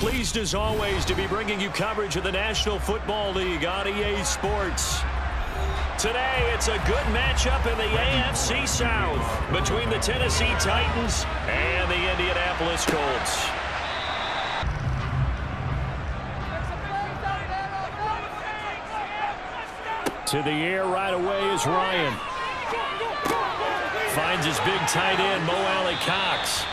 Pleased as always to be bringing you coverage of the National Football League on EA Sports. Today, it's a good matchup in the AFC South between the Tennessee Titans and the Indianapolis Colts. To the air right away is Ryan. Finds his big tight end, Mo Alley-Cox.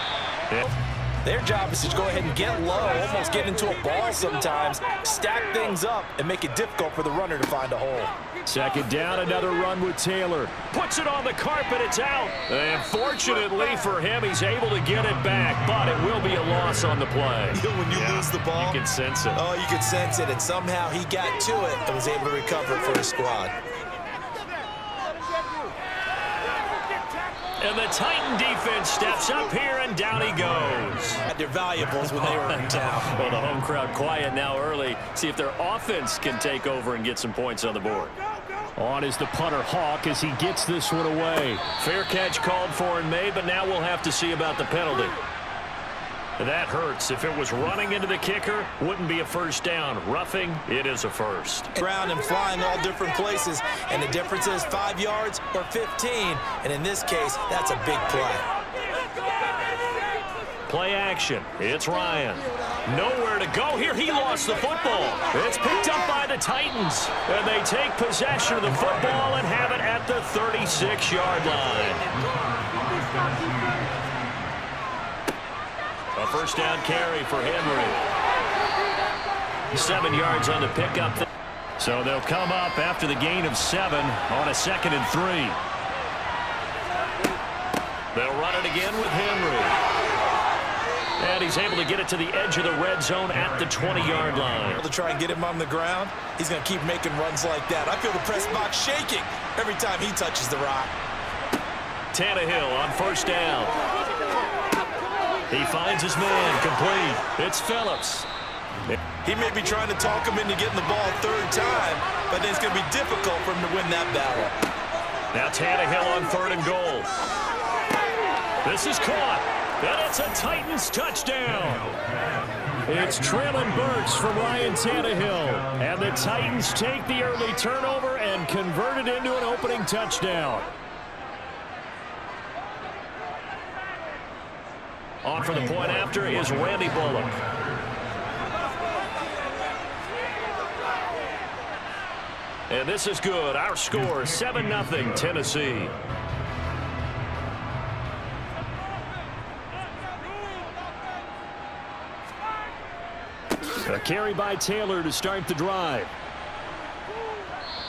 Their job is to go ahead and get low, almost get into a ball sometimes, stack things up, and make it difficult for the runner to find a hole. Second down, another run with Taylor. Puts it on the carpet, it's out. And fortunately for him, he's able to get it back, but it will be a loss on the play. When you lose the ball, you can sense it. Oh, you can sense it, and somehow he got to it and was able to recover it for his squad. And the Titan defense steps up here, and down he goes. Had their valuables when they were in town. Well, the home crowd quiet now early. See if their offense can take over and get some points on the board. On is the punter, Hawk, as he gets this one away. Fair catch called for and made, but now we'll have to see about the penalty. That hurts. If it was running into the kicker, wouldn't be a first down. Roughing, it is a first. Ground and flying all different places, and the difference is 5 yards or 15, and in this case, that's a big play. Play action. It's Ryan. Nowhere to go here. He lost the football. It's picked up by the Titans, and they take possession of the football and have it at the 36-yard line. A first down carry for Henry. 7 yards on the pickup. So they'll come up after the gain of 7 on a 2nd and 3. They'll run it again with Henry. And he's able to get it to the edge of the red zone at the 20-yard line. To try and get him on the ground, he's going to keep making runs like that. I feel the press box shaking every time he touches the rock. Tannehill on first down. He finds his man, complete. It's Phillips. He may be trying to talk him into getting the ball a third time, but then it's going to be difficult for him to win that battle. Now Tannehill on 3rd and goal. This is caught, and it's a Titans touchdown. It's Traylon Burks from Ryan Tannehill, and the Titans take the early turnover and convert it into an opening touchdown. On for the point after is Randy Bullock. And this is good. Our score, 7-0 Tennessee. A carry by Taylor to start the drive.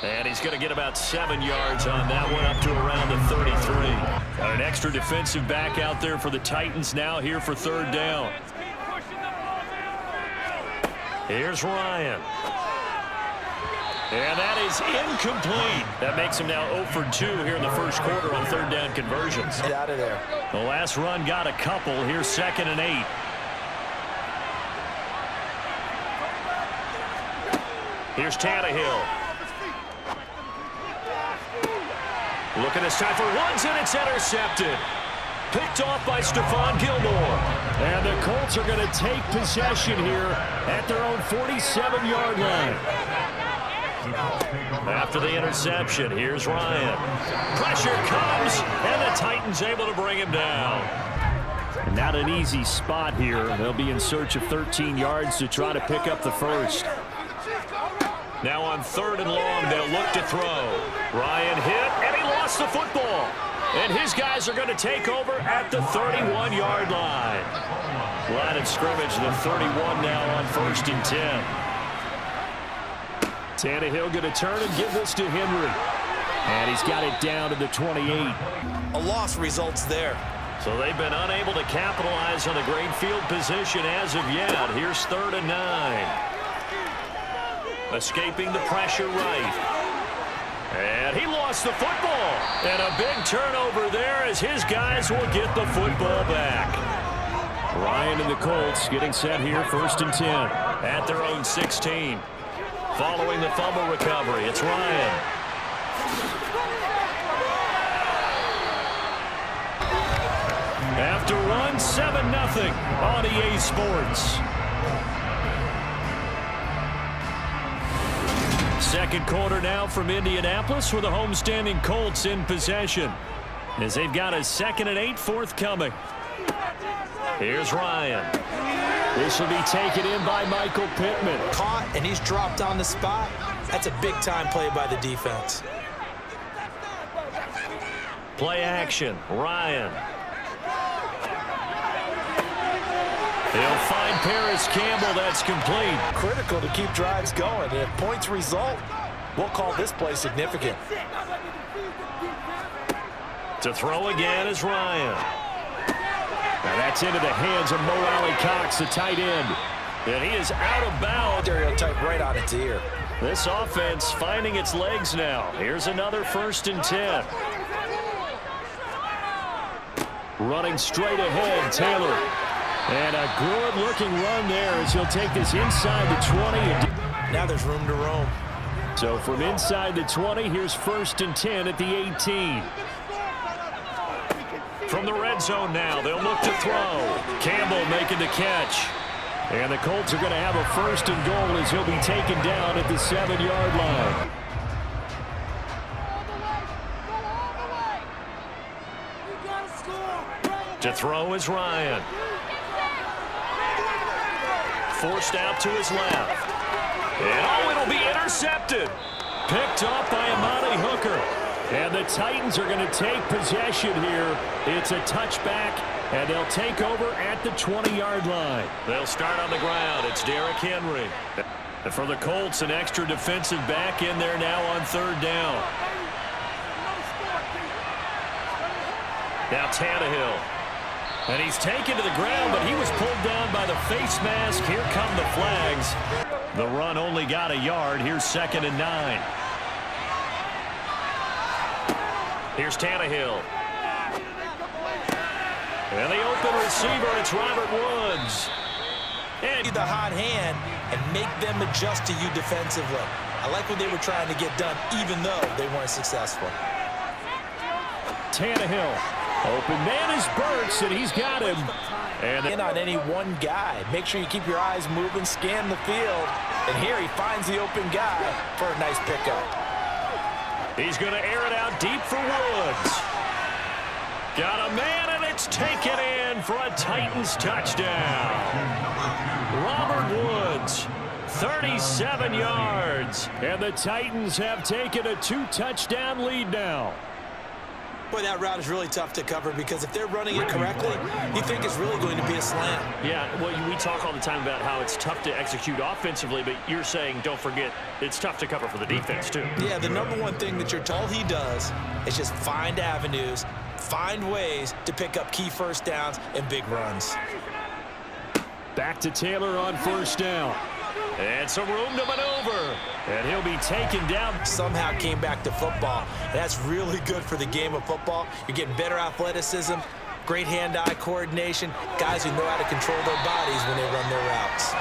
And he's going to get about 7 yards on that one, up to around the 33. Got an extra defensive back out there for the Titans now here for 3rd down. Here's Ryan. And that is incomplete. That makes him now 0 for 2 here in the first quarter on 3rd down conversions. Get out of there. The last run got a couple. Here's 2nd and 8. Here's Tannehill. Looking this time for runs, and it's intercepted. Picked off by Stephon Gilmore. And the Colts are going to take possession here at their own 47-yard line. After the interception, here's Ryan. Pressure comes, and the Titans able to bring him down. And not an easy spot here. They'll be in search of 13 yards to try to pick up the first. Now on 3rd and long, they'll look to throw. Ryan hit, and he lost the football. And his guys are going to take over at the 31-yard line. Line of scrimmage, the 31 now on 1st and 10. Tannehill going to turn and give this to Henry. And he's got it down to the 28. A loss results there. So they've been unable to capitalize on the great field position as of yet. Here's 3rd and 9. Escaping the pressure right. And he lost the football. And a big turnover there as his guys will get the football back. Ryan and the Colts getting set here, 1st and 10 at their own 16. Following the fumble recovery, it's Ryan. After run, 7-0 on EA Sports. Second quarter now from Indianapolis with the homestanding Colts in possession, as they've got a 2nd and 8 forthcoming. Here's Ryan. This will be taken in by Michael Pittman. Caught, and he's dropped on the spot. That's a big-time play by the defense. Play action. Ryan. He'll find Paris Campbell. That's complete. Critical to keep drives going. And if points result, we'll call this play significant. To throw again is Ryan. Now that's into the hands of Mo Alley-Cox, the tight end. And he is out of bounds. Stereotype right on its ear. This offense finding its legs now. Here's another 1st and 10. Running straight ahead, Taylor. And a good-looking run there as he'll take this inside the 20. Now there's room to roam. So from inside the 20, here's 1st and 10 at the 18. From the red zone now, they'll look to throw. Campbell making the catch. And the Colts are going to have a 1st and goal as he'll be taken down at the 7-yard line. To throw is Ryan. Forced out to his left. And oh, it'll be intercepted. Picked off by Amani Hooker. And the Titans are going to take possession here. It's a touchback, and they'll take over at the 20-yard line. They'll start on the ground. It's Derrick Henry. And for the Colts, an extra defensive back in there now on 3rd down. Now Tannehill. And he's taken to the ground, but he was pulled down by the face mask. Here come the flags. The run only got a yard. Here's 2nd and 9. Here's Tannehill. And the open receiver, it's Robert Woods. And the hot hand and make them adjust to you defensively. I like what they were trying to get done, even though they weren't successful. Tannehill. Open man is Burks, and he's got him. And in on any one guy. Make sure you keep your eyes moving, scan the field. And here he finds the open guy for a nice pickup. He's going to air it out deep for Woods. Got a man, and it's taken in for a Titans touchdown. Robert Woods, 37 yards. And the Titans have taken a 2-touchdown lead now. Boy, that route is really tough to cover because if they're running it correctly, you think it's really going to be a slant. Yeah, well, we talk all the time about how it's tough to execute offensively, but you're saying, don't forget, it's tough to cover for the defense, too. Yeah, the number one thing that you're told he does is just find avenues, find ways to pick up key 1st downs and big runs. Back to Taylor on 1st down. And some room to maneuver. And he'll be taken down. Somehow came back to football. That's really good for the game of football. You're getting better athleticism, great hand-eye coordination, guys who know how to control their bodies when they run their routes.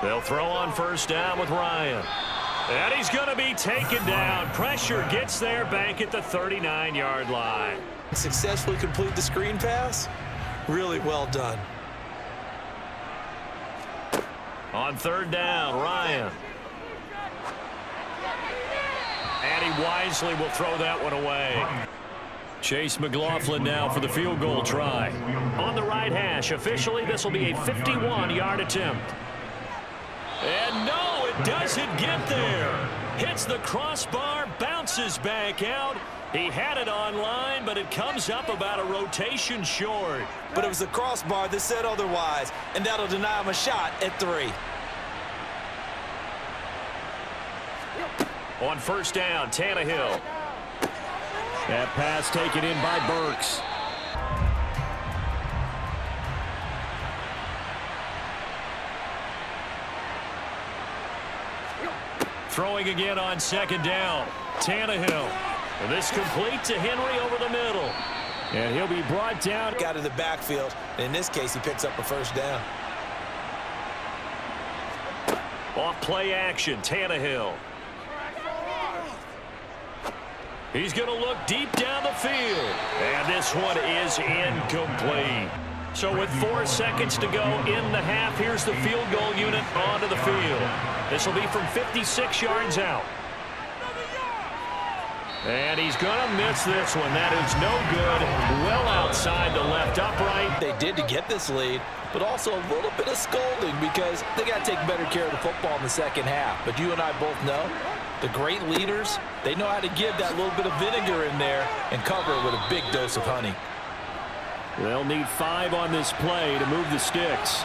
They'll throw on 1st down with Ryan. And he's going to be taken down. Pressure gets there back at the 39-yard line. Successfully complete the screen pass. Really well done. On 3rd down, Ryan. And he wisely will throw that one away. Chase McLaughlin now for the field goal try. On the right hash, officially this will be a 51-yard attempt. And no, it doesn't get there. Hits the crossbar, bounces back out. He had it on line, but it comes up about a rotation short. But it was the crossbar that said otherwise, and that'll deny him a shot at 3. On 1st down, Tannehill. That pass taken in by Burks. Throwing again on 2nd down. Tannehill. And this complete to Henry over the middle. And he'll be brought down. Out of the backfield. And in this case, he picks up a 1st down. Off play action, Tannehill. He's going to look deep down the field. And this one is incomplete. So with 4 seconds to go in the half, here's the field goal unit onto the field. This will be from 56 yards out. And he's going to miss this one. That is no good. Well outside the left upright. They did to get this lead, but also a little bit of scolding because they got to take better care of the football in the second half. But you and I both know the great leaders, they know how to give that little bit of vinegar in there and cover it with a big dose of honey. They'll need 5 on this play to move the sticks.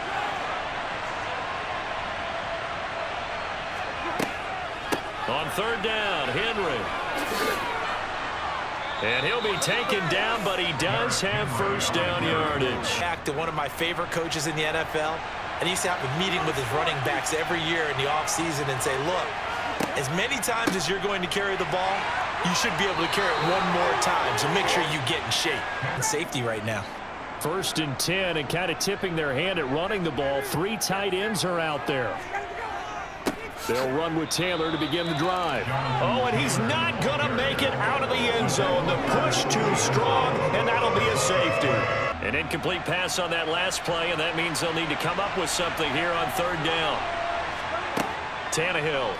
On third down, Henry. And he'll be taken down, but he does have first down yardage. Back to one of my favorite coaches in the NFL, and he used to have a meeting with his running backs every year in the offseason and say, look, as many times as you're going to carry the ball, you should be able to carry it one more time, so make sure you get in shape. And safety right now. First and 10, and kind of tipping their hand at running the ball. 3 tight ends are out there. They'll run with Taylor to begin the drive. Oh, and he's not going to make it out of the end zone. The push too strong, and that'll be a safety. An incomplete pass on that last play, and that means they'll need to come up with something here on third down. Tannehill.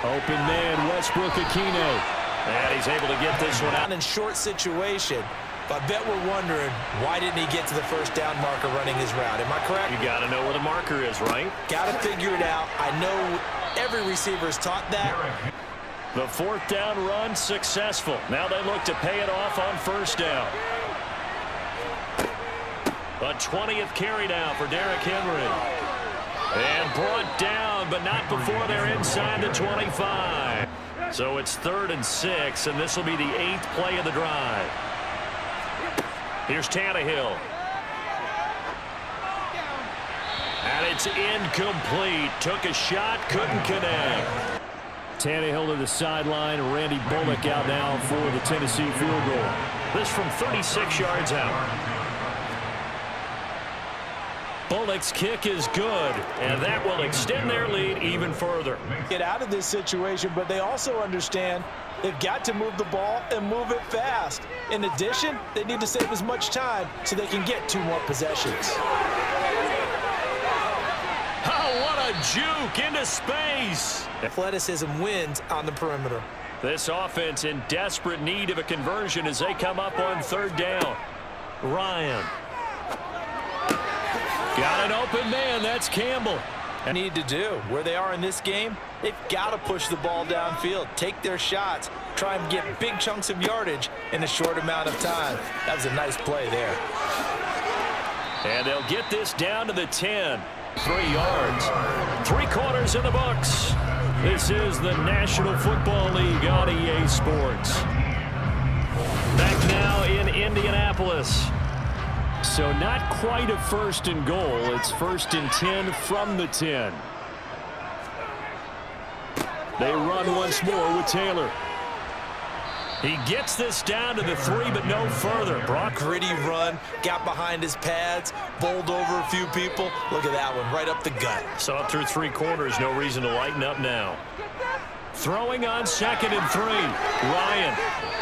Open man, Westbrook-Ikhine. And he's able to get this one out. In short situation, but I bet we're wondering, why didn't he get to the first down marker running his route? Am I correct? You got to know where the marker is, right? Got to figure it out. I know every receiver is taught that. The 4th down run successful. Now they look to pay it off on first down. A 20th carry down for Derrick Henry. And brought down, but not before they're inside the 25. So it's 3rd and 6, and this will be the 8th play of the drive. Here's Tannehill. And it's incomplete. Took a shot, couldn't connect. Tannehill to the sideline. Randy Bullock out now for the Tennessee field goal. This from 36 yards out. Bullock's kick is good, and that will extend their lead even further. Get out of this situation, but they also understand they've got to move the ball and move it fast. In addition, they need to save as much time so they can get 2 more possessions. Oh, what a juke into space. Athleticism wins on the perimeter. This offense in desperate need of a conversion as they come up on third down. Ryan. Got an open man. That's Campbell. Need to do where they are in this game, they've got to push the ball downfield, take their shots, try and get big chunks of yardage in a short amount of time. That was a nice play there. And they'll get this down to the 10. 3 yards. 3 quarters in the books. This is the National Football League on EA Sports. Back now in Indianapolis. So not quite a 1st and goal. It's 1st and 10 from the 10. They run once more with Taylor. He gets this down to the 3, but no further. Brock, gritty run, got behind his pads, bowled over a few people. Look at that one, right up the gut. So up through 3 quarters, no reason to lighten up now. Throwing on 2nd and 3. Ryan.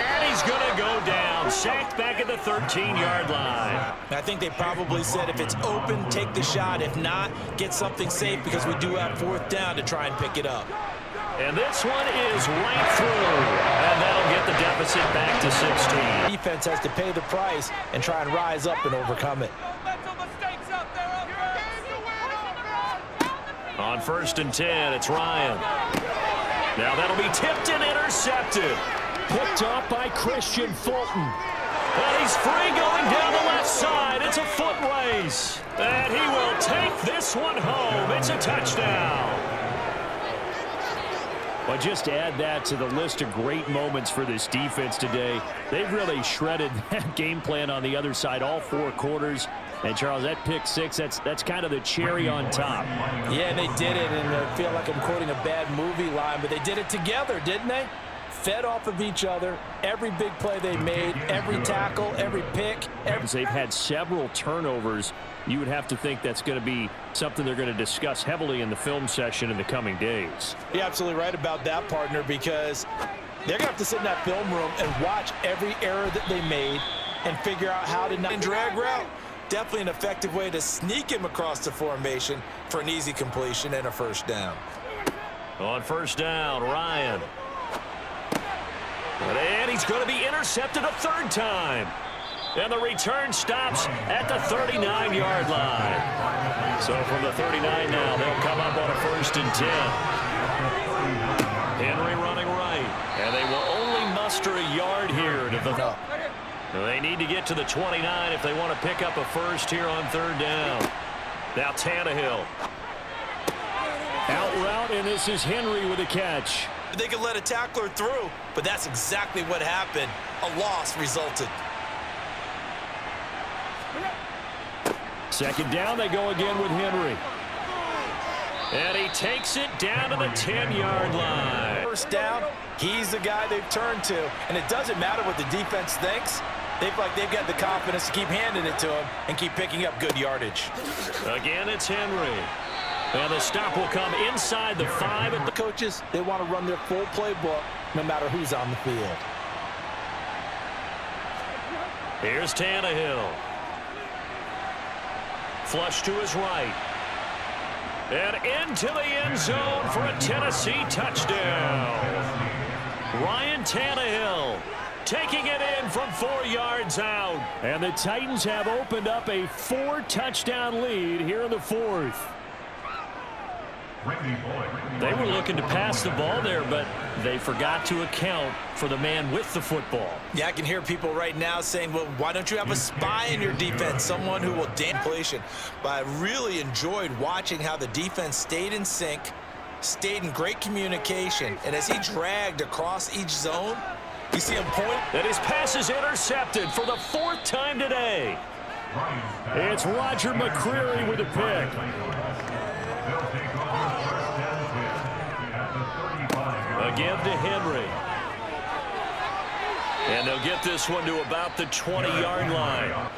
And he's going to go down. Sacked back at the 13-yard line. I think they probably said if it's open, take the shot. If not, get something safe because we do have 4th down to try and pick it up. And this one is right through. And that'll get the deficit back to 16. Defense has to pay the price and try and rise up and overcome it. On 1st and 10, it's Ryan. Now that'll be tipped and intercepted. Picked off by Christian Fulton. And he's free going down the left side. It's a foot race. And he will take this one home. It's a touchdown. Well, just to add that to the list of great moments for this defense today, they've really shredded that game plan on the other side all 4 quarters. And, Charles, that pick 6, that's kind of the cherry on top. Yeah, and they did it, and I feel like I'm quoting a bad movie line, but they did it together, didn't they? Fed off of each other, every big play they made, every tackle, every pick. They've had several turnovers. You would have to think that's going to be something they're going to discuss heavily in the film session in the coming days. You're absolutely right about that, partner, because they're going to have to sit in that film room and watch every error that they made and figure out how to not drag route. Definitely an effective way to sneak him across the formation for an easy completion and a first down. On first down, Ryan. And he's going to be intercepted a third time. And the return stops at the 39-yard line. So from the 39 now, they'll come up on a 1st and 10. Henry running right. And they will only muster a yard here to the... They need to get to the 29 if they want to pick up a first here on 3rd down. Now Tannehill. Out route, and this is Henry with a catch. They could let a tackler through, but that's exactly what happened. A loss resulted. 2nd down, they go again with Henry. And he takes it down to the 10-yard line. First down, he's the guy they've turned to. And it doesn't matter what the defense thinks. They've got the confidence to keep handing it to him and keep picking up good yardage. Again, it's Henry. And the stop will come inside the 5 at the... Coaches, they want to run their full playbook no matter who's on the field. Here's Tannehill. Flush to his right. And into the end zone for a Tennessee touchdown. Ryan Tannehill taking it in from 4 yards out. And the Titans have opened up a 4-touchdown lead here in the 4th. They were looking to pass the ball there, but they forgot to account for the man with the football. Yeah, I can hear people right now saying, well, why don't you have a spy in your defense, someone who will completion. But I really enjoyed watching how the defense stayed in sync, stayed in great communication, and as he dragged across each zone, you see him point. And his pass is intercepted for the 4th time today. It's Roger McCreary with a pick. Again to Henry. And they'll get this one to about the 20-yard line.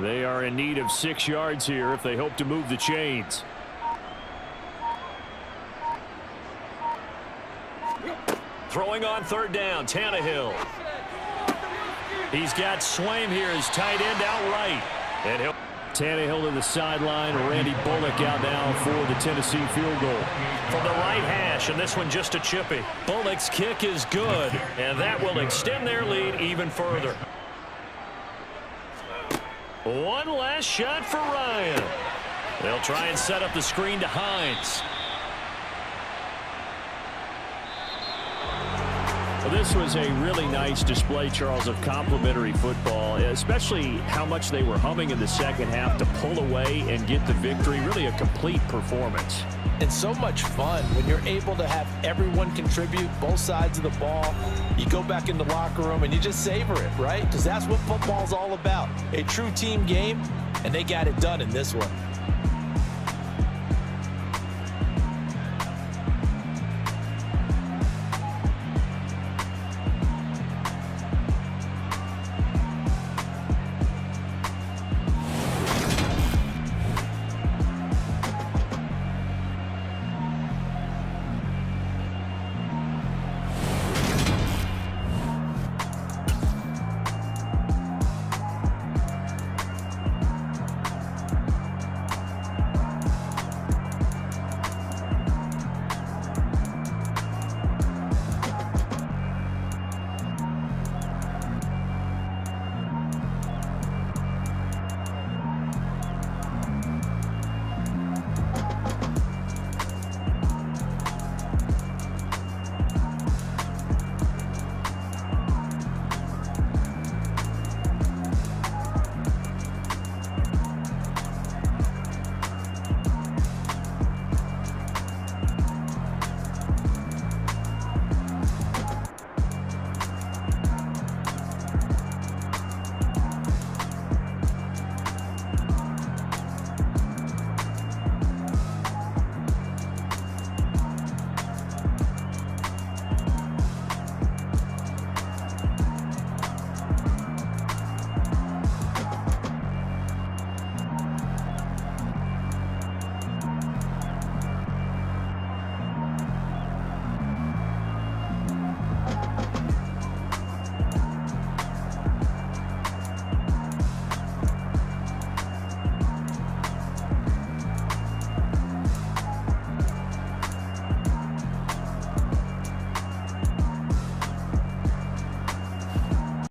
They are in need of 6 yards here if they hope to move the chains. Throwing on 3rd down, Tannehill. He's got Swaim here as tight end outright. And he'll... Tannehill to the sideline. Randy Bullock out now for the Tennessee field goal. From the right hash, and this one just a chippy. Bullock's kick is good, and that will extend their lead even further. One last shot for Ryan. They'll try and set up the screen to Hines. Well, this was a really nice display, Charles, of complimentary football, especially how much they were humming in the second half to pull away and get the victory. Really a complete performance. And so much fun when you're able to have everyone contribute, both sides of the ball. You go back in the locker room and you just savor it, right? Because that's what football's all about. A true team game, and they got it done in this one.